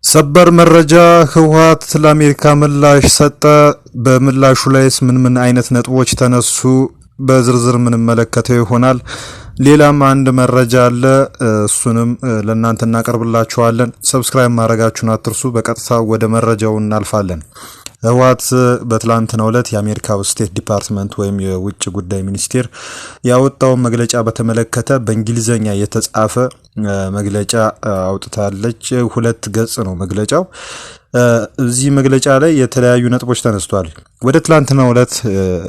ሰበር መረጃ ህወሓት ለአሜሪካ ምላሽ ሰጠ። በምላሹ ላይስ ምን አይነት ነጥቦች ተነሱ? በዝርዝር ምን መለከተው ይሆናል። ሌላም አንድ መረጃ አለ፣ እሱንም ለእናንተ እናቀርብላችኋለን። ሰብስክራይብ ማድረጋችሁን አትርሱ። በቀጥታ ወደ መረጃው እናልፋለን። ህወሓት በትላንትናው ዕለት የአሜሪካ ስቴት ዲፓርትመንት ወይም የውጭ ጉዳይ ሚኒስቴር ያወጣው መግለጫ በተመለከተ በእንግሊዘኛ የተጻፈ መግለጫ አውጥታለች። 2 ገጽ ነው መግለጫው። እዚህ መግለጫ ላይ የተለያዩ ነጥቦች ተነስተዋል። ወደ ትላንትናው ዕለት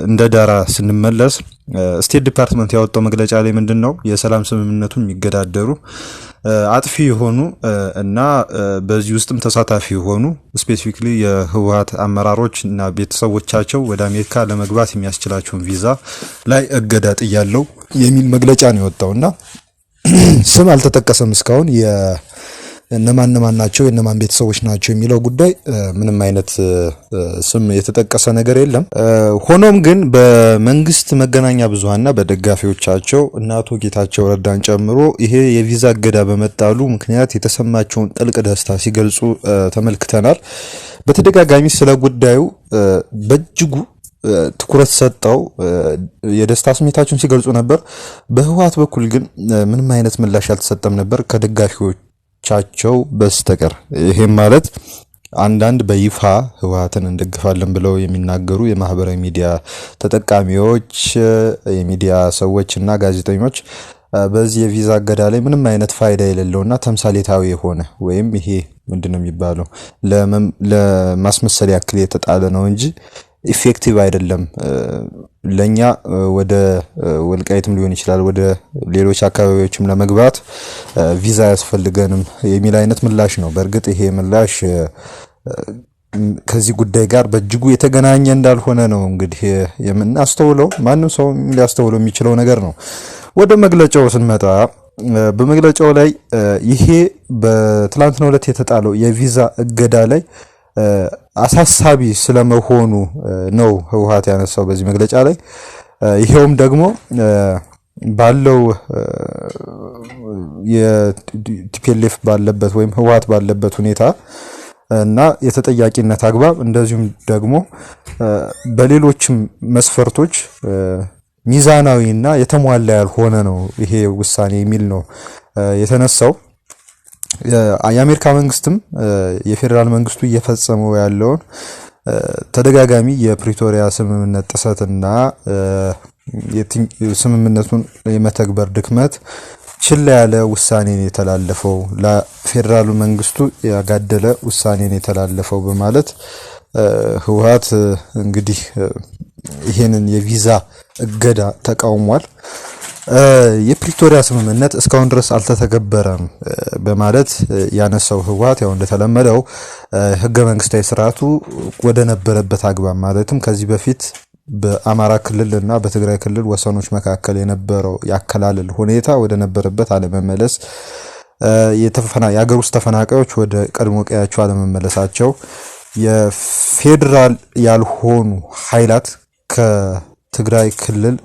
እንደ ዳራ ስንመለስ ስቴት ዲፓርትመንት ያወጣው መግለጫ ላይ ምንድነው የሰላም ስምምነቱን የሚገዳደሩ አጥፊ የሆኑ እና በዚህ ውስጥም ተሳታፊ የሆኑ ስፔሲፊክሊ የህወሓት አመራሮች እና ቤተሰቦቻቸው ወደ አሜሪካ ለመግባት የሚያስችላቸውን ቪዛ ላይ እገዳ ጥያለው የሚል መግለጫ ነው የወጣውና ስም አልተጠቀሰም። እስካሁን የነማን ናቸው የነማን ቤተሰቦች ናቸው የሚለው ጉዳይ ምንም አይነት ስም የተጠቀሰ ነገር የለም። ሆኖም ግን በመንግስት መገናኛ ብዙሃንና በደጋፊዎቻቸው እና አቶ ጌታቸው ረዳን ጨምሮ ይሄ የቪዛ እገዳ በመጣሉ ምክንያት የተሰማቸውን ጥልቅ ደስታ ሲገልጹ ተመልክተናል። በተደጋጋሚ ስለ ጉዳዩ በእጅጉ ትኩረት ሰጠው የደስታ ስሜታቸውን ሲገልጹ ነበር። በህወሓት በኩል ግን ምንም አይነት ምላሽ አልተሰጠም ነበር ከደጋፊዎቻቸው በስተቀር። ይሄም ማለት አንዳንድ በይፋ ህወሓትን እንደግፋለን ብለው የሚናገሩ የማህበራዊ ሚዲያ ተጠቃሚዎች፣ የሚዲያ ሰዎችና ጋዜጠኞች በዚህ የቪዛ እገዳ ላይ ምንም አይነት ፋይዳ የሌለውና ተምሳሌታዊ የሆነ ወይም ይሄ ምንድነው የሚባለው ለማስመሰል ያክል የተጣለ ነው እንጂ ኢፌክቲቭ አይደለም፣ ለኛ ወደ ወልቃይትም ሊሆን ይችላል ወደ ሌሎች አካባቢዎችም ለመግባት ቪዛ ያስፈልገንም የሚል አይነት ምላሽ ነው። በእርግጥ ይሄ ምላሽ ከዚህ ጉዳይ ጋር በእጅጉ የተገናኘ እንዳልሆነ ነው እንግዲህ የምናስተውለው። ማንም ሰው ሊያስተውለው የሚችለው ነገር ነው። ወደ መግለጫው ስንመጣ በመግለጫው ላይ ይሄ በትላንትናው ዕለት የተጣለው የቪዛ እገዳ ላይ አሳሳቢ ስለመሆኑ ነው ህወሓት ያነሳው በዚህ መግለጫ ላይ። ይሄውም ደግሞ ባለው የቲፒኤልኤፍ ባለበት ወይም ህወሓት ባለበት ሁኔታ እና የተጠያቂነት አግባብ እንደዚሁም ደግሞ በሌሎችም መስፈርቶች ሚዛናዊና የተሟላ ያልሆነ ነው ይሄ ውሳኔ የሚል ነው የተነሳው። የአሜሪካ መንግስትም የፌደራል መንግስቱ እየፈጸመው ያለውን ተደጋጋሚ የፕሪቶሪያ ስምምነት ጥሰትና ስምምነቱን የመተግበር ድክመት ችላ ያለ ውሳኔን የተላለፈው ለፌደራል መንግስቱ ያጋደለ ውሳኔን የተላለፈው በማለት ህወሓት እንግዲህ ይሄንን የቪዛ እገዳ ተቃውሟል። የፕሪቶሪያ ስምምነት እስካሁን ድረስ አልተተገበረም በማለት ያነሳው ህወሓት ያው እንደተለመደው ህገ መንግስታዊ ስርዓቱ ወደ ነበረበት አግባብ ማለትም ከዚህ በፊት በአማራ ክልልና በትግራይ ክልል ወሰኖች መካከል የነበረው ያከላለል ሁኔታ ወደ ነበረበት አለመመለስ፣ የሀገር ውስጥ ተፈናቃዮች ወደ ቀድሞ ቀያቸው አለመመለሳቸው፣ የፌደራል ያልሆኑ ኃይላት ከትግራይ ክልል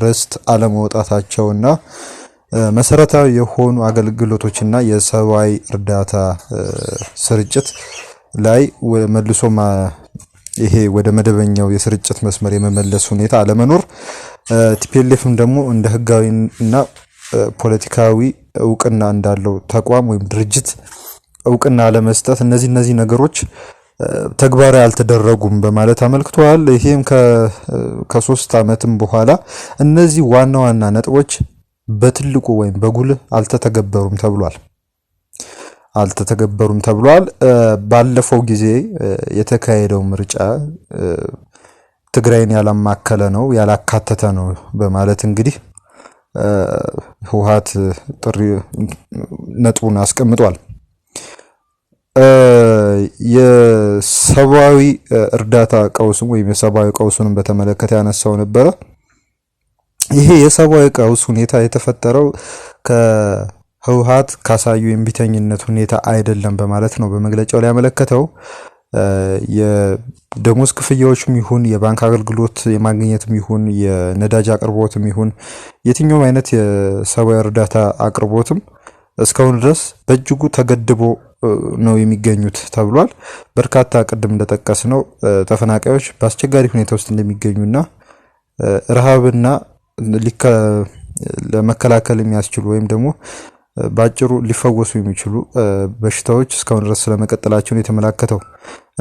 ርስት አለመውጣታቸውና መሰረታዊ የሆኑ አገልግሎቶችና የሰብአዊ እርዳታ ስርጭት ላይ መልሶ ይሄ ወደ መደበኛው የስርጭት መስመር የመመለስ ሁኔታ አለመኖር፣ ቲፒኤልኤፍም ደግሞ እንደ ህጋዊና ፖለቲካዊ እውቅና እንዳለው ተቋም ወይም ድርጅት እውቅና አለመስጠት፣ እነዚህ ነገሮች ተግባራዊ አልተደረጉም በማለት አመልክቷል። ይሄም ከ3 ዓመትም በኋላ እነዚህ ዋና ነጥቦች በትልቁ ወይም በጉልህ አልተተገበሩም ተብሏል። ባለፈው ጊዜ የተካሄደው ምርጫ ትግራይን ያላማከለ ነው ያላካተተ ነው በማለት እንግዲህ ህወሓት ጥሪ ነጥቡን አስቀምጧል። የሰብአዊ እርዳታ ቀውስም ወይም የሰብአዊ ቀውሱንም በተመለከተ ያነሳው ነበር። ይሄ የሰብአዊ ቀውስ ሁኔታ የተፈጠረው ከህወሓት ካሳዩ የእምቢተኝነት ሁኔታ አይደለም በማለት ነው በመግለጫው ላይ ያመለከተው። የደሞዝ ክፍያዎችም ይሁን የባንክ አገልግሎት የማግኘትም ይሁን የነዳጅ አቅርቦትም ይሁን የትኛውም አይነት የሰብአዊ እርዳታ አቅርቦትም እስካሁን ድረስ በእጅጉ ተገድቦ ነው የሚገኙት ተብሏል። በርካታ ቅድም እንደጠቀስ ነው ተፈናቃዮች በአስቸጋሪ ሁኔታ ውስጥ እንደሚገኙና ረሃብና ለመከላከል የሚያስችሉ ወይም ደግሞ ባጭሩ ሊፈወሱ የሚችሉ በሽታዎች እስካሁን ድረስ ስለመቀጠላቸው ነው የተመላከተው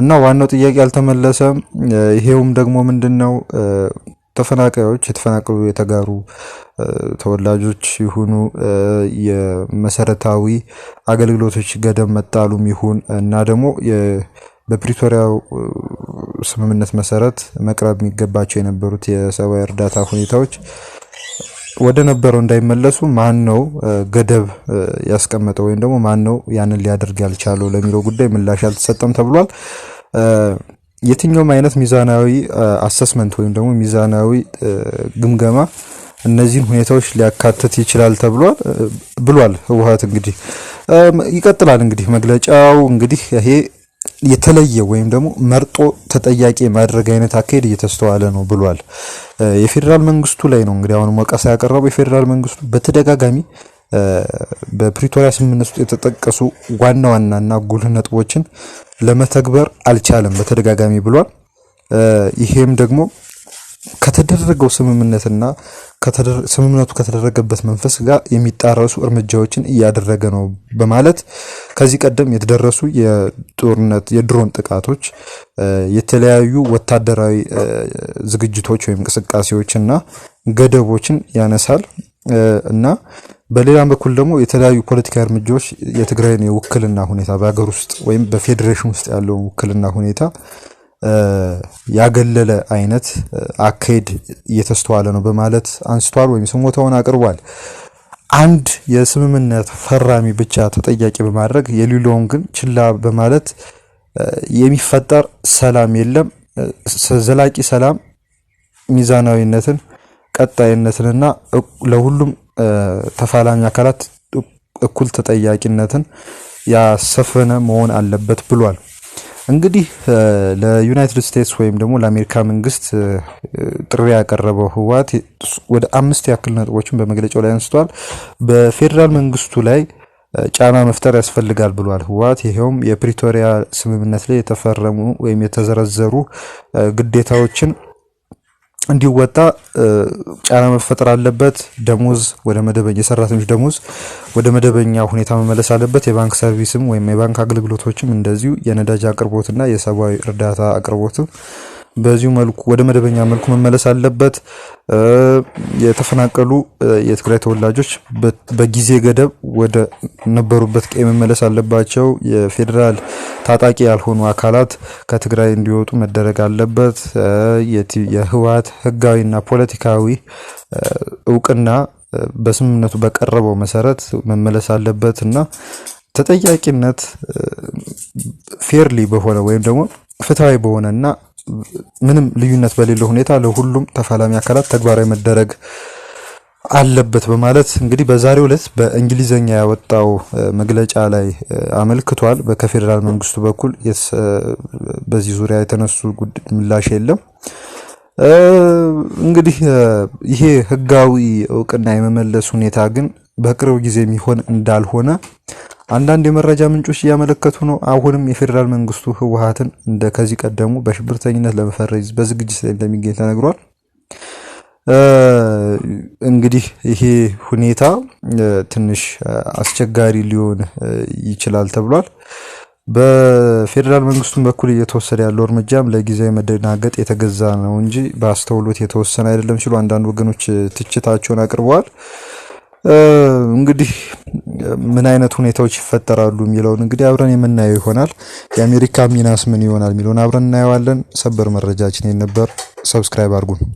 እና ዋናው ጥያቄ አልተመለሰም። ይሄውም ደግሞ ምንድነው ተፈናቃዮች የተፈናቀሉ የተጋሩ ተወላጆች ይሁኑ የመሰረታዊ አገልግሎቶች ገደብ መጣሉም ይሁን እና ደግሞ በፕሪቶሪያው ስምምነት መሰረት መቅረብ የሚገባቸው የነበሩት የሰብአዊ እርዳታ ሁኔታዎች ወደ ነበረው እንዳይመለሱ ማን ነው ገደብ ያስቀመጠው ወይም ደግሞ ማን ነው ያንን ሊያደርግ ያልቻለው ለሚለው ጉዳይ ምላሽ አልተሰጠም ተብሏል። የትኛውም አይነት ሚዛናዊ አሰስመንት ወይም ደግሞ ሚዛናዊ ግምገማ እነዚህን ሁኔታዎች ሊያካትት ይችላል ተብሏል ብሏል ህወሓት። እንግዲህ ይቀጥላል እንግዲህ መግለጫው እንግዲህ ይሄ የተለየ ወይም ደግሞ መርጦ ተጠያቂ ማድረግ አይነት አካሄድ እየተስተዋለ ነው ብሏል። የፌደራል መንግስቱ ላይ ነው እንግዲህ አሁን ወቀሳ ያቀረበው። የፌደራል መንግስቱ በተደጋጋሚ በፕሪቶሪያ ስምምነት ውስጥ የተጠቀሱ ዋና ዋናና ጉልህ ነጥቦችን ለመተግበር አልቻለም በተደጋጋሚ ብሏል። ይሄም ደግሞ ከተደረገው ስምምነትና ስምምነቱ ከተደረገበት መንፈስ ጋር የሚጣረሱ እርምጃዎችን እያደረገ ነው በማለት ከዚህ ቀደም የተደረሱ የድሮን ጥቃቶች፣ የተለያዩ ወታደራዊ ዝግጅቶች ወይም እንቅስቃሴዎችና ገደቦችን ያነሳል እና በሌላም በኩል ደግሞ የተለያዩ ፖለቲካዊ እርምጃዎች የትግራይን የውክልና ሁኔታ በሀገር ውስጥ ወይም በፌዴሬሽን ውስጥ ያለው ውክልና ሁኔታ ያገለለ አይነት አካሄድ እየተስተዋለ ነው በማለት አንስቷል ወይም ስሞታውን አቅርቧል። አንድ የስምምነት ፈራሚ ብቻ ተጠያቂ በማድረግ የሌላውን ግን ችላ በማለት የሚፈጠር ሰላም የለም። ዘላቂ ሰላም ሚዛናዊነትን፣ ቀጣይነትንና ለሁሉም ተፋላሚ አካላት እኩል ተጠያቂነትን ያሰፈነ መሆን አለበት ብሏል። እንግዲህ ለዩናይትድ ስቴትስ ወይም ደግሞ ለአሜሪካ መንግስት ጥሪ ያቀረበው ህወሓት ወደ 5 ያክል ነጥቦችን በመግለጫው ላይ አንስቷል። በፌደራል መንግስቱ ላይ ጫና መፍጠር ያስፈልጋል ብሏል ህወሓት። ይሄውም የፕሪቶሪያ ስምምነት ላይ የተፈረሙ ወይም የተዘረዘሩ ግዴታዎችን እንዲወጣ ጫና መፈጠር አለበት። ደሞዝ ወደ መደበኛ የሰራተኞች ደሞዝ ወደ መደበኛ ሁኔታ መመለስ አለበት። የባንክ ሰርቪስም ወይም የባንክ አገልግሎቶችም እንደዚሁ የነዳጅ አቅርቦትና የሰብአዊ እርዳታ አቅርቦትም በዚሁ መልኩ ወደ መደበኛ መልኩ መመለስ አለበት። የተፈናቀሉ የትግራይ ተወላጆች በጊዜ ገደብ ወደ ነበሩበት ቀይ መመለስ አለባቸው። የፌዴራል ታጣቂ ያልሆኑ አካላት ከትግራይ እንዲወጡ መደረግ አለበት። የህወሓት ህጋዊና ፖለቲካዊ እውቅና በስምምነቱ በቀረበው መሰረት መመለስ አለበት እና ተጠያቂነት ፌርሊ በሆነ ወይም ደግሞ ፍትሃዊ በሆነና ምንም ልዩነት በሌለው ሁኔታ ለሁሉም ተፋላሚ አካላት ተግባራዊ መደረግ አለበት በማለት እንግዲህ በዛሬው ዕለት በእንግሊዘኛ ያወጣው መግለጫ ላይ አመልክቷል። ከፌደራል መንግስቱ በኩል በዚህ ዙሪያ የተነሱ ምላሽ የለም። እንግዲህ ይሄ ህጋዊ እውቅና የመመለስ ሁኔታ ግን በቅርብ ጊዜ የሚሆን እንዳልሆነ አንዳንድ የመረጃ ምንጮች እያመለከቱ ነው። አሁንም የፌደራል መንግስቱ ህወሓትን እንደ ከዚህ ቀደሙ በሽብርተኝነት ለመፈረጅ በዝግጅት ላይ እንደሚገኝ ተነግሯል። እንግዲህ ይሄ ሁኔታ ትንሽ አስቸጋሪ ሊሆን ይችላል ተብሏል። በፌደራል መንግስቱም በኩል እየተወሰደ ያለው እርምጃም ለጊዜያዊ መደናገጥ የተገዛ ነው እንጂ በአስተውሎት የተወሰነ አይደለም ሲሉ አንዳንድ ወገኖች ትችታቸውን አቅርበዋል። እንግዲህ ምን አይነት ሁኔታዎች ይፈጠራሉ የሚለውን እንግዲህ አብረን የምናየው ይሆናል። የአሜሪካ ሚናስ ምን ይሆናል የሚለውን አብረን እናየዋለን። ሰበር መረጃችን ነበር። ሰብስክራይብ አድርጉን።